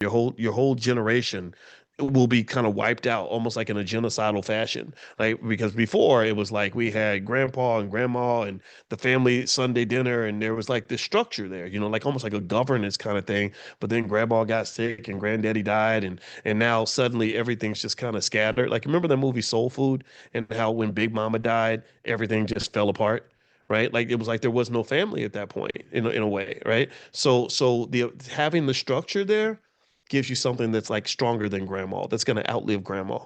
your whole generation will be kind of wiped out almost like in a genocidal fashion. Like because before it was like we had grandpa and grandma and the family Sunday dinner and there was like this structure there, like almost like a governance kind of thing. But then grandma got sick and granddaddy died and now suddenly everything's just kind of scattered. Like remember the movie Soul Food and how when Big Mama died, everything just fell apart. Right, like it was like there was no family at that point in a way, right? So the having the structure there gives you something that's like stronger than grandma, that's going to outlive grandma,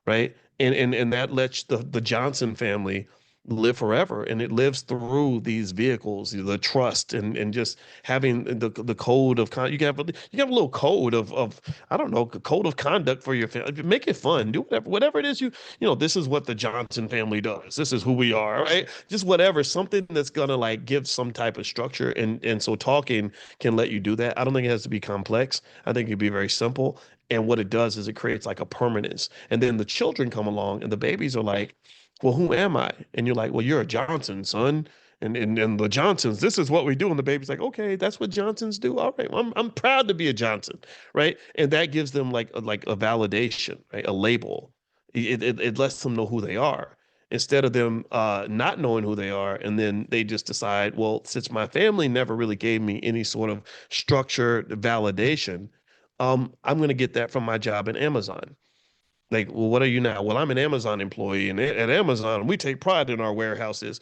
right? And that lets the Johnson family live forever, and it lives through these vehicles, the trust and just having the code of con. You have a little code of I don't know, code of conduct for your family. Make it fun. Do whatever it is this is what the Johnson family does. This is who we are, right? Just whatever, something that's gonna like give some type of structure, and so talking can let you do that. I don't think it has to be complex. I think it can be very simple. And what it does is it creates like a permanence. And then the children come along and the babies are like, well, who am I? And you're like, well, you're a Johnson, son. And the Johnsons, this is what we do. And the baby's like, okay, that's what Johnsons do. All right, well, I'm proud to be a Johnson, right? And that gives them like a validation, right? A label. It lets them know who they are instead of them not knowing who they are. And then they just decide, well, since my family never really gave me any sort of structured validation, I'm going to get that from my job in Amazon. Like, well, what are you now? Well, I'm an Amazon employee, and at Amazon, we take pride in our warehouses.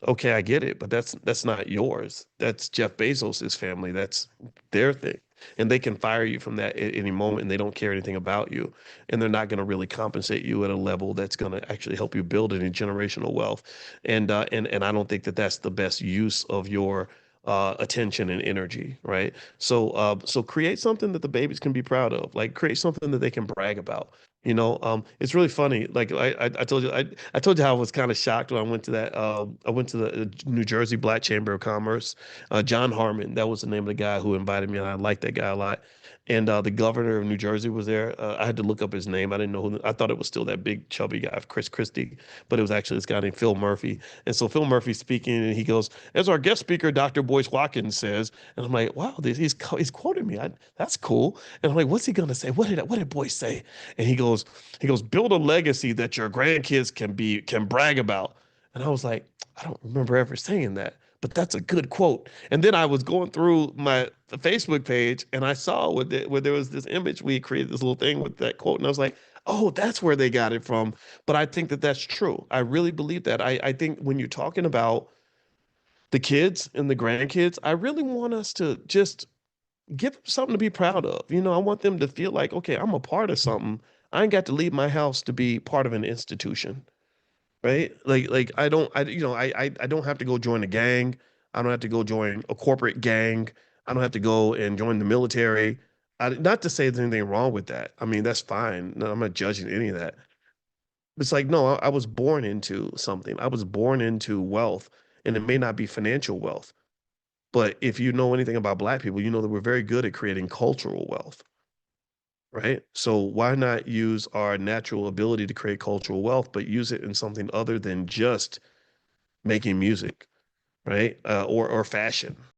Okay, I get it, but that's not yours. That's Jeff Bezos's family. That's their thing. And they can fire you from that at any moment, and they don't care anything about you. And they're not going to really compensate you at a level that's going to actually help you build any generational wealth. And I don't think that that's the best use of your attention and energy, right? So create something that the babies can be proud of. Like create something that they can brag about. It's really funny. Like I told you, I told you how I was kind of shocked when I went to that. I went to the New Jersey Black Chamber of Commerce. John Harmon, that was the name of the guy who invited me, and I liked that guy a lot. And the governor of New Jersey was there. I had to look up his name. I didn't know who. I thought it was still that big chubby guy, Chris Christie, but it was actually this guy named Phil Murphy. And so Phil Murphy's speaking, and he goes, "As our guest speaker, Dr. Boyce Watkins says," and I'm like, "Wow, he's quoting me. That's cool." And I'm like, "What's he gonna say? What did Boyce say?" And he goes, build a legacy that your grandkids can brag about. And I was like, I don't remember ever saying that, but that's a good quote. And then I was going through my Facebook page and I saw where there was this image we created this little thing with that quote, and I was like, oh, that's where they got it from. But I think that that's true. I really believe that. I think when you're talking about the kids and the grandkids, I really want us to just give them something to be proud of. I want them to feel like, okay, I'm a part of something. I ain't got to leave my house to be part of an institution, right? Like I don't have to go join a gang. I don't have to go join a corporate gang. I don't have to go and join the military. Not to say there's anything wrong with that. I mean, that's fine. No, I'm not judging any of that. It's like, no, I was born into something. I was born into wealth, and it may not be financial wealth. But if you know anything about Black people, you know that we're very good at creating cultural wealth, right? So why not use our natural ability to create cultural wealth, but use it in something other than just making music, right? Or fashion.